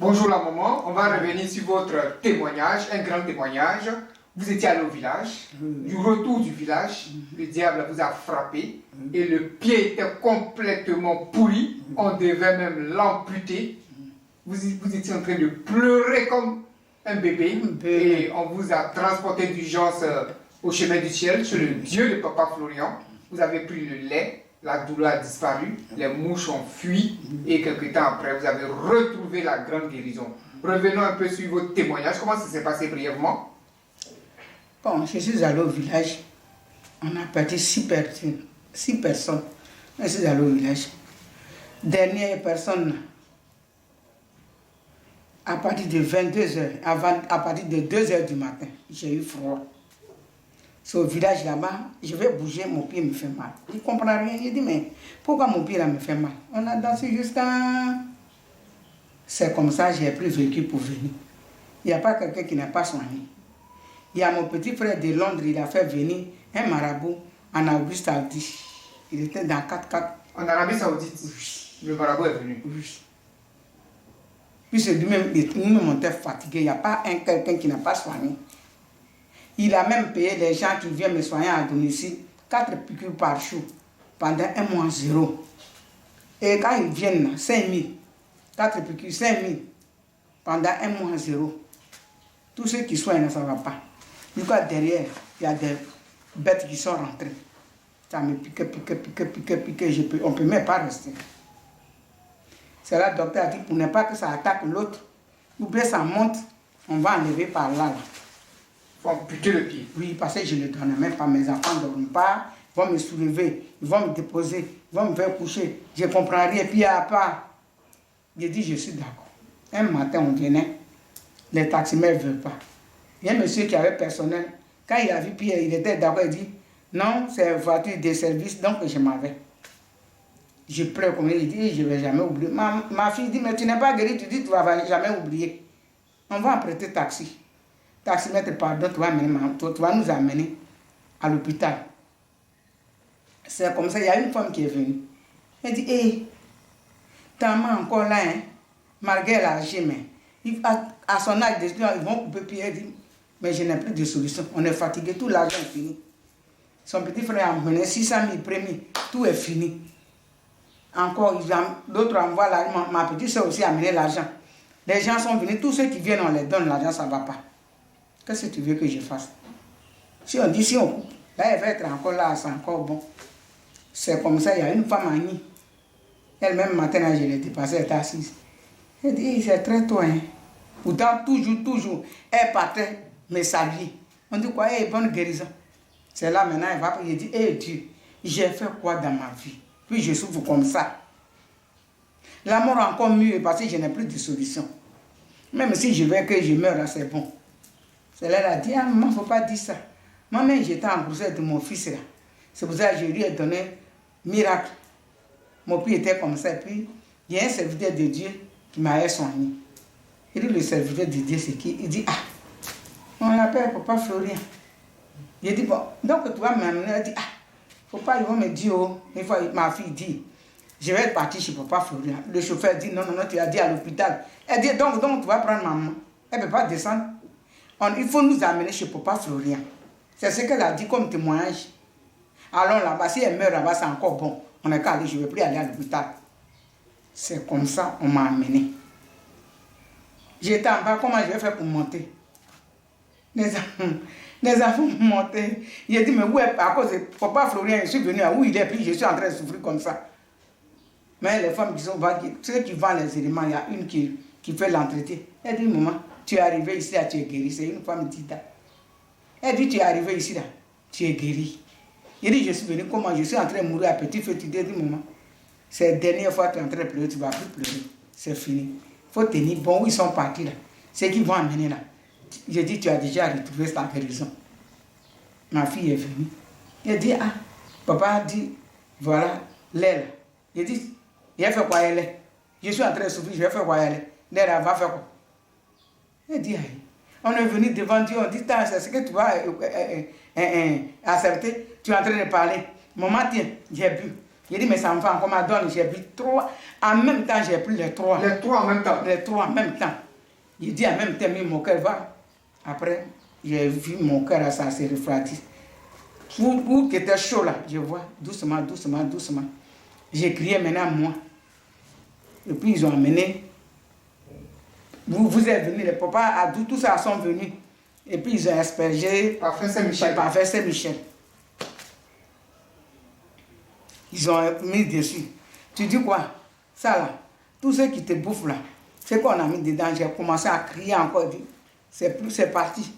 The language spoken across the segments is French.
Bonjour la maman, on va revenir sur votre témoignage, un grand témoignage. Vous étiez allé au village, du retour du village, le diable vous a frappé et le pied était complètement pourri, on devait même l'amputer. Vous étiez en train de pleurer comme un bébé et on vous a transporté d'urgence au chemin du ciel, chez le Dieu de Papa Florian. Vous avez pris le lait, la douleur a disparu, les mouches ont fui et quelques temps après, vous avez retrouvé la grande guérison. Revenons un peu sur votre témoignage. Comment ça s'est passé brièvement? Bon, je suis allé au village. On a parti 6 personnes. Je suis allé au village. Dernière personne, à partir de 22h, à partir de 2h du matin, j'ai eu froid. C'est au village là-bas, je vais bouger, mon pied me fait mal. Je ne comprends rien. Je dis, mais pourquoi mon pied là me fait mal? On a dansé jusqu'à... C'est comme ça, j'ai pris véhicule pour venir. Il n'y a pas quelqu'un qui n'a pas soigné. Il y a mon petit frère de Londres, il a fait venir un marabout en Arabie Saoudite. Il était dans 4x4. En Arabie Saoudite, le marabout est venu. Oui. Puis c'est lui-même, il était fatigué. Il n'y a pas quelqu'un qui n'a pas soigné. Il a même payé les gens qui viennent me soigner à domicile 4 piqûres par jour pendant 1 mois 0. Et quand ils viennent, 5 000. 4 piqûres, 5 000 pendant 1 mois 0. Tous ceux qui soignent, ça ne va pas. Du coup, derrière, il y a des bêtes qui sont rentrées. Ça me pique. On ne peut même pas rester. C'est là le docteur a dit, pour ne pas que ça attaque l'autre, ou bien ça monte, on va enlever par là. Il faut amputer le pied. Oui, parce que je ne donne même pas. Mes enfants ne dorment pas, ils vont me soulever, ils vont me déposer, ils vont me faire coucher. Je ne comprends rien. Puis à part, j'ai dit, je suis d'accord. Un matin, on venait, les taximens ne veulent pas. Il y a un monsieur qui avait personnel. Quand il a vu Pierre, il était d'accord, il dit, non, c'est une voiture de service, donc je m'en vais. Je pleure comme il dit, je ne vais jamais oublier. Ma fille dit, mais tu n'es pas guéri, tu dis, tu ne vas jamais oublier. On va emprunter taxi. Taximètre, pardon, tu vas nous amener à l'hôpital. C'est comme ça, il y a une femme qui est venue. Elle dit, hé, ta maman encore là, hein, malgré l'âge, mais à son âge, ils vont couper Pierre. Elle dit, mais je n'ai plus de solution. On est fatigué, tout l'argent est fini. Son petit frère a amené 600 000 premiers, tout est fini. Encore, d'autres envoient l'argent. Ma petite soeur aussi a amené l'argent. Les gens sont venus, tous ceux qui viennent, on les donne l'argent, ça ne va pas. Qu'est-ce que tu veux que je fasse? Si on dit, si on coupe, là, elle va être encore là, c'est encore bon. C'est comme ça, il y a une femme en nid. Elle-même, matin, je l'ai dépassée, elle était assise. Elle dit, c'est très tôt, hein. Pourtant, toujours, elle partait me saluer. On dit quoi? Bonne guérison. C'est là maintenant, elle va. Il dit, Dieu, j'ai fait quoi dans ma vie? Puis je souffre comme ça. La mort encore mieux parce que je n'ai plus de solution. Même si je veux que je meure, c'est bon. C'est là, elle a dit, maman, il ne faut pas dire ça. Maman, j'étais en grossesse de mon fils là. C'est pour ça que je lui ai donné miracle. Mon pied était comme ça. Et puis, il y a un serviteur de Dieu qui m'a soigné. Il dit, le serviteur de Dieu, c'est qui? Il dit, on l'appelle Papa Florian. Il dit, bon, donc tu vas m'amener. Elle dit, faut pas, ils vont me dire, une fois, ma fille dit, je vais partir chez Papa Florian. Le chauffeur dit, non, tu as dit à l'hôpital. Elle dit, donc tu vas prendre maman. Elle ne peut pas descendre. Il faut nous amener chez Papa Florian. C'est ce qu'elle a dit comme témoignage. Allons là-bas, si elle meurt là-bas, c'est encore bon. On est qu'à aller, je ne vais plus aller à l'hôpital. C'est comme ça on m'a amené. J'étais en bas, comment je vais faire pour monter? Les enfants montaient. J'ai dit, mais où est, à cause de Papa Florian, je suis venu à où il est, puis je suis en train de souffrir comme ça. Mais les femmes qui sont ceux qui vendent les éléments, il y a une qui fait l'entretien. Elle dit, maman, tu es arrivé ici, là, tu es guéri. C'est une femme dita. Elle dit, tu es arrivé ici, là, tu es guéri. Il dit, je suis venu, comment je suis en train de mourir à petit feu. Tu dis, maman, c'est la dernière fois que tu es en train de pleurer, tu ne vas plus pleurer. C'est fini. Il faut tenir bon où ils sont partis là. C'est qu'ils vont amener là. J'ai dit, tu as déjà retrouvé ta guérison. Ma fille est venue. Elle dit, papa a dit, voilà, l'aile. J'ai dit, il a fait quoi elle est? Je suis en train de souffrir, je vais faire quoi elle est? L'aile, elle va faire quoi? Elle dit, on est venu devant Dieu, on dit, c'est ce que tu vas accepter. Tu es en train de parler. Maman, tiens, j'ai bu. J'ai dit, mes enfants, qu'on m'a donné, j'ai pris 3. En même temps, j'ai pris les 3. Les 3 en même temps. Les 3 en même temps. J'ai dit en même temps, mais mon cœur va. Après, j'ai vu mon cœur, ça s'est refroidi. Où qui était chaud là, je vois, doucement, doucement, doucement. J'ai crié maintenant moi. Et puis ils ont amené. Vous êtes venus, les papas, tous ça sont venus. Et puis ils ont aspergé. Parfait Saint-Michel. Parfait Saint-Michel. Ils ont mis dessus. Tu dis quoi? Ça là, tout ce qui te bouffe là, c'est qu'on a mis dedans. J'ai commencé à crier encore. C'est parti.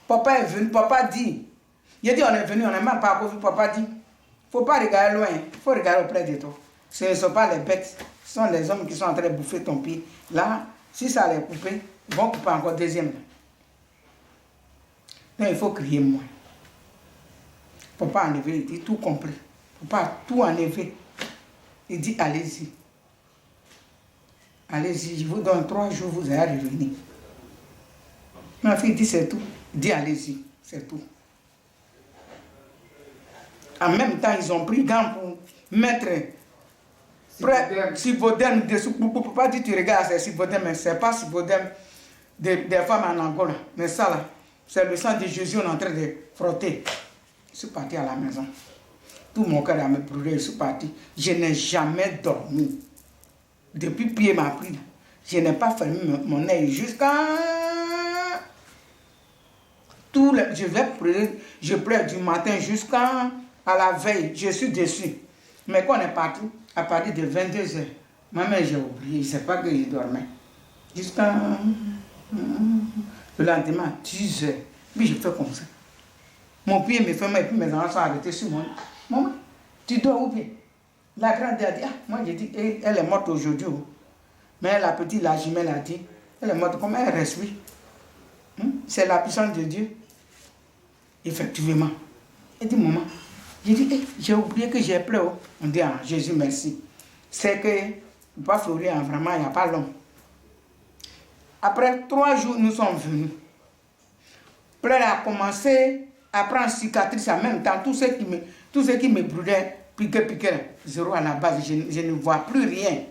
Papa est venu, papa dit. Il dit on est venu, on n'a même pas vu. Papa dit, il ne faut pas regarder loin, il faut regarder auprès de toi. Ce ne sont pas les bêtes, ce sont les hommes qui sont en train de bouffer ton pied. Là, si ça les coupe, ils vont couper encore deuxième. Donc il faut crier moins. Papa enlever, il dit tout compris. Papa tout enlever. Il dit allez-y. Allez-y, je vous donne 3 jours, vous allez revenir. Ma fille dit c'est tout. Il dit allez-y, c'est tout. En même temps, ils ont pris gants pour mettre Sibodem dessous. Papa dit tu regardes, c'est Sibodem, mais ce n'est pas Sibodem des femmes en Angola. Mais ça là, c'est le sang de Jésus, on est en train de frotter. Je suis parti à la maison. Tout mon cœur a me brûlé, je suis parti. Je n'ai jamais dormi. Depuis pied m'a pris. Je n'ai pas fermé mon œil jusqu'à... Je pleure du matin jusqu'à la veille. Je suis déçu. Mais quand on est parti, à partir de 22h, maman, j'ai oublié. Je ne sais pas que je dormais. Jusqu'à le lendemain, 10h. Puis je fais comme ça. Mon pied me fait mal et puis mes enfants sont arrêtés sur moi. Maman, tu dors où bien? La grande a dit, moi j'ai dit, elle est morte aujourd'hui. Mais la petite, la jumelle a dit, elle est morte, comment elle respire? C'est la puissance de Dieu. Effectivement. Elle dit, maman, j'ai dit, j'ai oublié que j'ai pleuré. On dit, ah, Jésus, merci. C'est que, pas Florian, vraiment, il n'y a pas long. Après 3 jours, nous sommes venus. Pleure a commencé à prendre cicatrice en même temps. Tout ce qui me brûlait, piquait, zéro à la base. Je ne vois plus rien.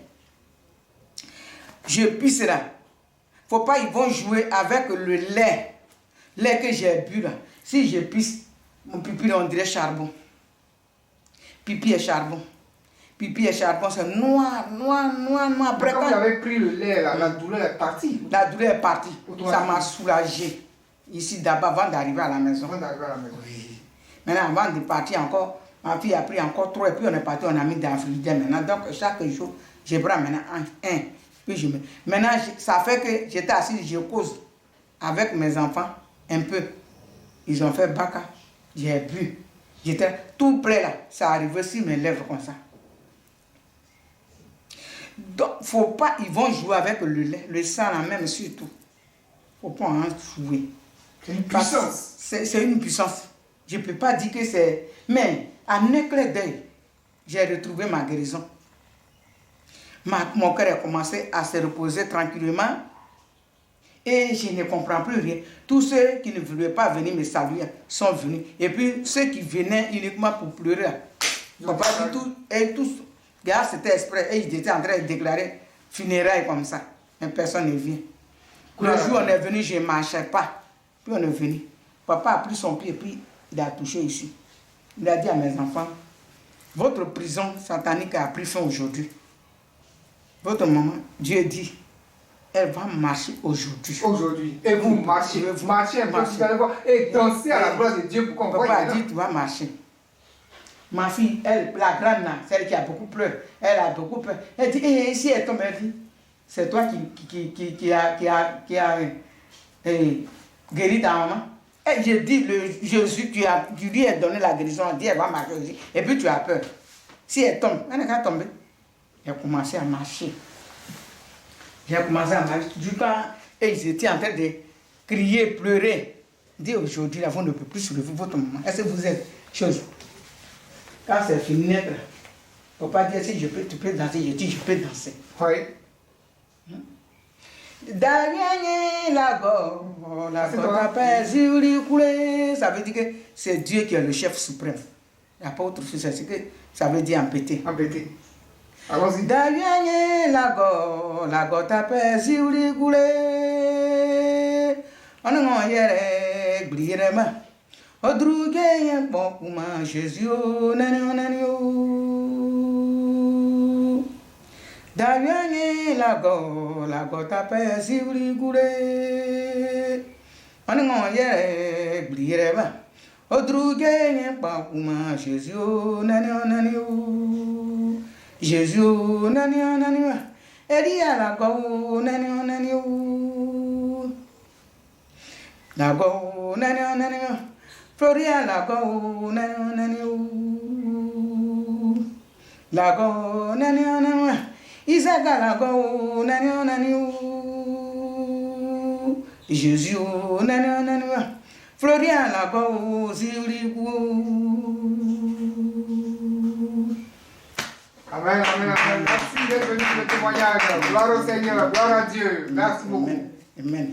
Je pisse là. Faut pas, ils vont jouer avec le lait. Lait que j'ai bu là. Si je pisse, mon pipi on dirait charbon. Pipi est charbon. Pipi et charbon, c'est noir. Après, quand vous avez pris le lait, la douleur est partie. La douleur est partie. Ça m'a soulagé. Ici d'abord, avant d'arriver à la maison. Maintenant, avant de partir encore, ma fille a pris encore 3 et puis on est parti, on a mis dans le frigidaire maintenant. Donc, chaque jour, je prends maintenant un. Puis je mets. Maintenant, ça fait que j'étais assis, je cause avec mes enfants un peu. Ils ont fait baka. J'ai bu. J'étais tout près là. Ça arrivait sur mes lèvres comme ça. Donc, faut pas, ils vont jouer avec le lait, le sang là même surtout. Faut pas en jouer. C'est une puissance. C'est une puissance. Je ne peux pas dire que c'est... Mais, en un clin d'œil, j'ai retrouvé ma guérison. Mon cœur a commencé à se reposer tranquillement. Et je ne comprends plus rien. Tous ceux qui ne voulaient pas venir me saluer sont venus. Et puis, ceux qui venaient uniquement pour pleurer, papa dit tout, et tous, regarde, c'était exprès. Et ils étaient en train de déclarer funérailles comme ça. Mais personne ne vient. Le jour où on est venu, je ne marchais pas. Puis on est venu. Papa a pris son pied et puis il a touché ici. Il a dit à mes enfants, votre prison satanique a pris fin aujourd'hui. Votre maman, Dieu dit, elle va marcher aujourd'hui. Aujourd'hui. Et vous marchez. Vous marchez un peu, vous allez voir. Et dansez à la gloire de Dieu pour qu'on voit. Papa a dit, tu vas marcher. Ma fille, elle, la grande, celle qui a beaucoup pleuré, elle a beaucoup peur. Elle dit, si elle tombe, elle dit, c'est toi qui a guéri ta maman. Et je dis, Jésus, tu lui as donné la guérison, elle dit, elle va marcher aussi. Et puis tu as peur. Si elle tombe, elle n'est qu'à tomber. Elle a commencé à marcher. J'ai commencé à marcher. Du temps, et ils étaient en train de crier, pleurer. Dit aujourd'hui, vous ne pouvez plus soulever votre maman. Est-ce que vous êtes chose? Quand c'est fini, il ne faut pas dire si tu peux danser. Je dis, je peux danser. Oui. Ça veut dire que c'est Dieu qui est le chef suprême. Il n'y a pas autre chose, c'est ce que ça veut dire embêter. Embêté. Allons-y. Davianye la go tape siwli kule. On a yere blirema. Odruge yen bon kuma Jésus nanio. Davianye la go tape siwli kule. On a yere blirema. Odruge yen bon kuma Jésus nanio. Jésus nanio. Elia la go nanio. La go nanio. Floria la go nanio. La go nanio. Isaac la go nanio. Jésus nanio. Floria la go ziligo. Amen, amen, amen. Merci d'être venu pour le témoignage. Gloire au Seigneur, gloire à Dieu. Merci beaucoup. Amen.